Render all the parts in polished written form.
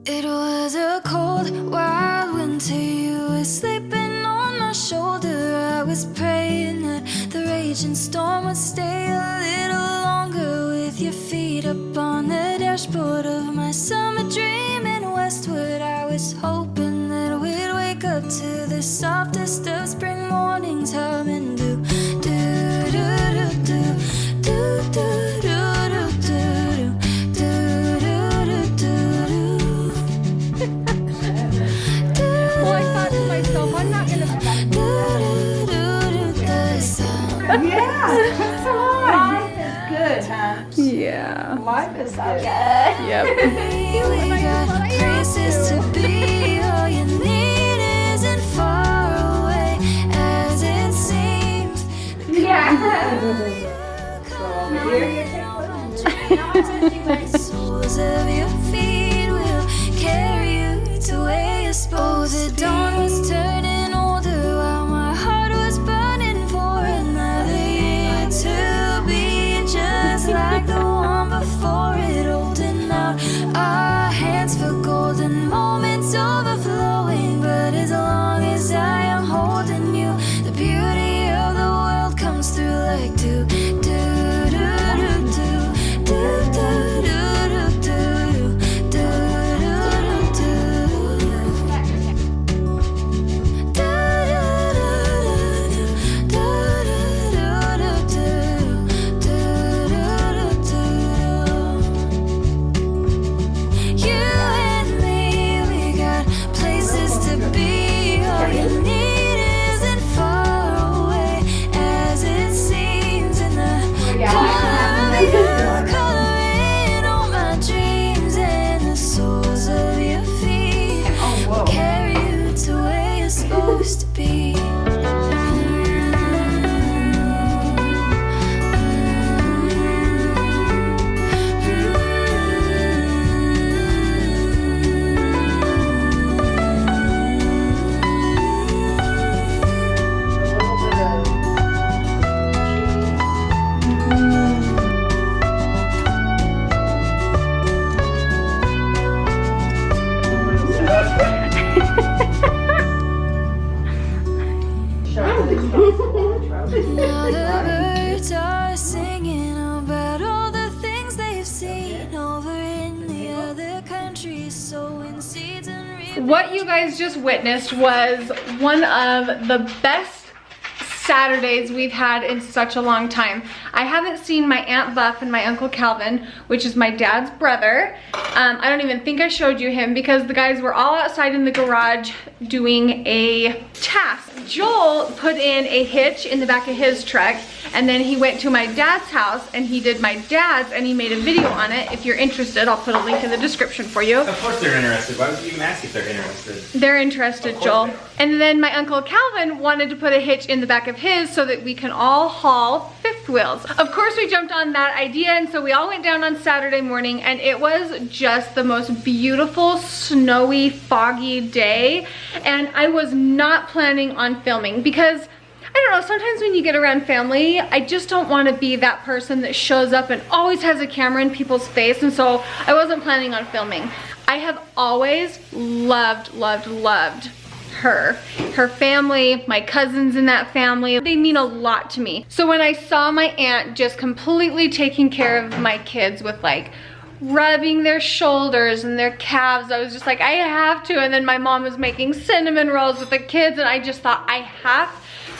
It was a cold, wild winter. You were sleeping on my shoulder. I was praying that the raging storm would stay a little longer. With your feet up on the dashboard of my summer dream in Westwood, I was hoping that we'd wake up to the softest of spring mornings, humming do do do do do do do. Yeah, life is good, huh? Yeah. Life is good. Yep. We got places to be. All you need isn't far away as it seems. Yeah. The soles of your feet will carry you to where you're supposed to be. The dawn was turning older while my heart was burning for another year to be just like the one before it, holding out our hands for golden moments overflowing. But as long as I am holding you, the beauty of the world comes through like do do do do do do do do do do You and me, we got places to be. All you need isn't far away as it seems. In the color coloring all my dreams, and the soles of your feet will carry you to where you're supposed to be. Now the birds are singing about all the things they've seen over in the other countries, sowing seeds and reaping. What you guys just witnessed was one of the best Saturdays we've had in such a long time. I haven't seen my Aunt Buff and my Uncle Calvin, which is my dad's brother. I don't even think I showed you him because the guys were all outside in the garage doing a task. Joel put in a hitch in the back of his truck, and then he went to my dad's house and he did my dad's, and he made a video on it. If you're interested, I'll put a link in the description for you. Of course they're interested. Why would you even ask if they're interested? They're interested, Joel. And then my Uncle Calvin wanted to put a hitch in the back of his so that we can all haul fifth wheels. Of course we jumped on that idea, and so we all went down on Saturday morning, and it was just the most beautiful, snowy, foggy day. And I was not planning on filming because I don't know, sometimes when you get around family, I just don't want to be that person that shows up and always has a camera in people's face, and so I wasn't planning on filming. I have always loved her family, my cousins in that family. They mean a lot to me. So when I saw my aunt just completely taking care of my kids with like rubbing their shoulders and their calves, I was just like, I have to. And then my mom was making cinnamon rolls with the kids, and I just thought, I have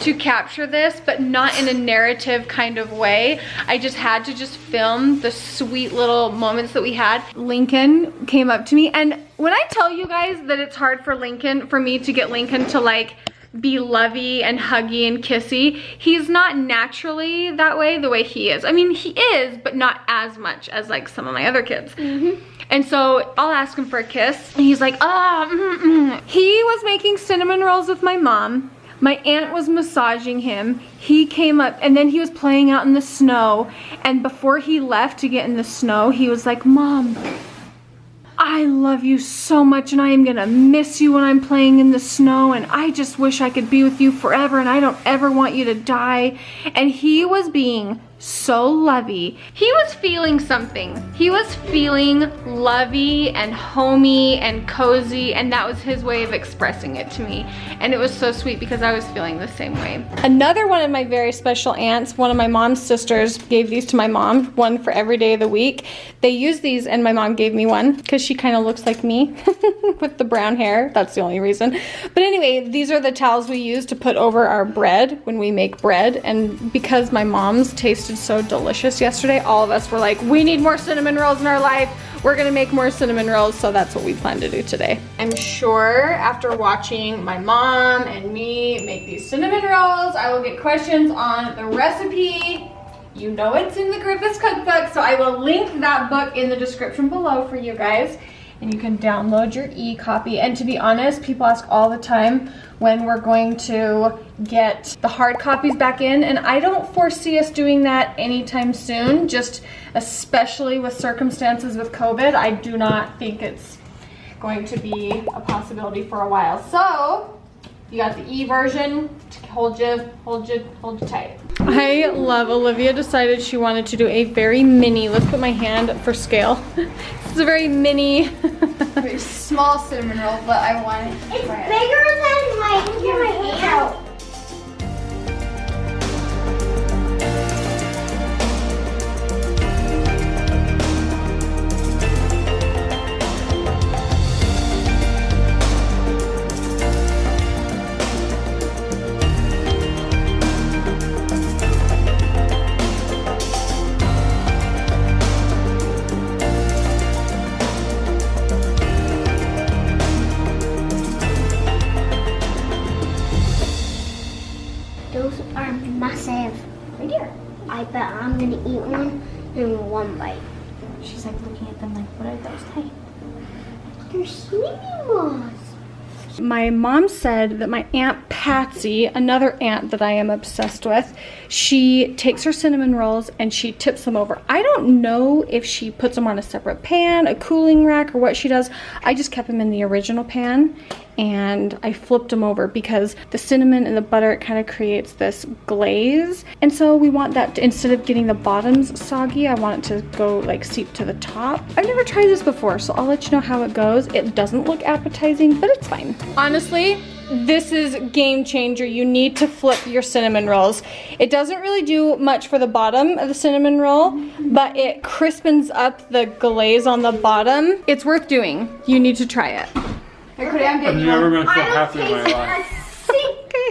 to capture this, but not in a narrative kind of way. I just had to just film the sweet little moments that we had. Lincoln came up to me, and when I tell you guys that it's hard for me to get Lincoln to like be lovey and huggy and kissy, he's not naturally that way the way he is. I mean, he is, but not as much as like some of my other kids. And so I'll ask him for a kiss, and he's like, He was making cinnamon rolls with my mom. My aunt was massaging him. He came up, and then he was playing out in the snow. And before he left to get in the snow, he was like, Mom, I love you so much, and I am gonna miss you when I'm playing in the snow, and I just wish I could be with you forever, and I don't ever want you to die. And he was being so lovey. He was feeling something. He was feeling lovey and homey and cozy, and that was his way of expressing it to me. And it was so sweet because I was feeling the same way. Another one of my very special aunts, one of my mom's sisters, gave these to my mom, one for every day of the week. They use these and my mom gave me one because she kind of looks like me with the brown hair. That's the only reason. But anyway, these are the towels we use to put over our bread when we make bread. And because my mom's tasted so delicious yesterday, all of us were like, we need more cinnamon rolls in our life. We're gonna make more cinnamon rolls, so that's what we plan to do today. I'm sure after watching my mom and me make these cinnamon rolls, I will get questions on the recipe. You know it's in the Griffiths cookbook, so I will link that book in the description below for you guys. And you can download your e-copy. And to be honest, people ask all the time when we're going to get the hard copies back in, and I don't foresee us doing that anytime soon, just especially with circumstances with COVID. I do not think it's going to be a possibility for a while. So you got the e version to hold you tight. I love Olivia decided she wanted to do a very mini, let's put my hand up for scale. It's a very mini, Very small cinnamon roll, but I want it. It's bigger than my hand. Those are massive. Right here. I bet I'm gonna eat one in one bite. She's like looking at them like, what are those? Hey. They're swimming balls. My mom said that my Aunt Patsy, another aunt that I am obsessed with, she takes her cinnamon rolls and she tips them over. I don't know if she puts them on a separate pan, a cooling rack, or what she does. I just kept them in the original pan and I flipped them over because the cinnamon and the butter, it kind of creates this glaze. And so we want that to, instead of getting the bottoms soggy, I want it to go like seep to the top. I've never tried this before, so I'll let you know how it goes. It doesn't look appetizing, but it's fine. Honestly, this is game changer. You need to flip your cinnamon rolls. It doesn't really do much for the bottom of the cinnamon roll, but it crispens up the glaze on the bottom. It's worth doing. You need to try it. Hey, Cody, I'm I'm getting never one. gonna feel I don't happy in my taste life.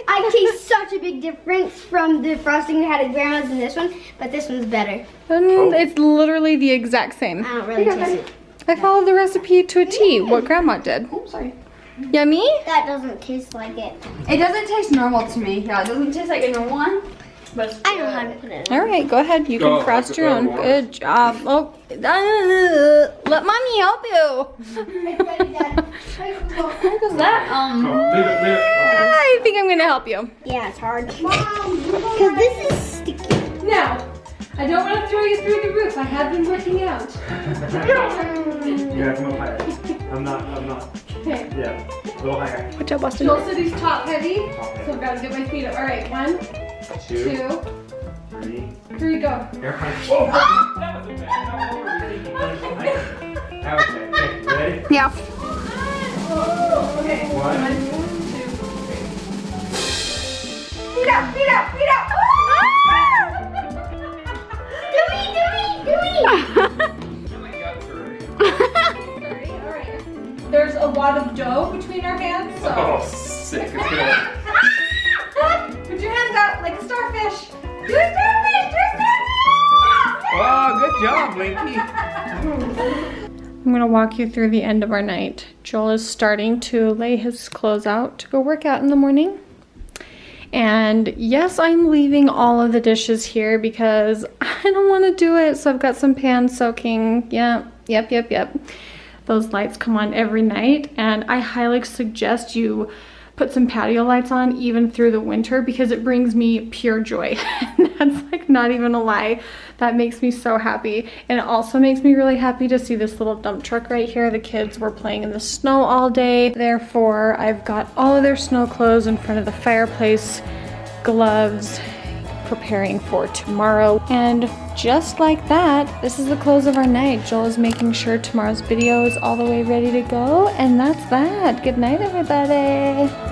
I taste such a big difference from the frosting we had at Grandma's and this one, but this one's better. And it's literally the exact same. I don't really taste it. I followed the recipe to a T, what Grandma did. Oh, sorry. Yummy? That doesn't taste like it. It doesn't taste normal to me. Yeah, it doesn't taste like a normal one. But I know how to put it in. All right, go ahead. You can Oh, frost your I own. want it. Good job. Oh, let mommy help you. What was that? Leave it. I think I'm gonna help you. Yeah, it's hard. Because this is sticky. Now, I don't want to throw you through the roof. I have been working out. Yeah, come up higher. I'm not. Okay. Yeah, a little higher. Watch out, Boston. Joel said he's top heavy, so I've got to get my feet up. All right, 1, 2, 2, 3. 3, go. Air punch. Whoa! That was a bad. Okay, ready? Yeah. Okay. 1. 2, 3. Feet up, feet up, feet up. Sorry, all right. There's a wad of dough between our hands, so. Oh, sick. It's gonna. Put your hands out like a starfish. Do a starfish, do a starfish. Oh, good job, Blinky. I'm gonna walk you through the end of our night. Joel is starting to lay his clothes out to go work out in the morning. And yes, I'm leaving all of the dishes here because I don't want to do it. So I've got some pans soaking. Yep. Those lights come on every night, and I highly suggest you put some patio lights on even through the winter because it brings me pure joy. That's like not even a lie. That makes me so happy. And it also makes me really happy to see this little dump truck right here. The kids were playing in the snow all day. Therefore, I've got all of their snow clothes in front of the fireplace, gloves, preparing for tomorrow. And just like that, this is the close of our night. Joel is making sure tomorrow's video is all the way ready to go, and that's that. Good night, everybody.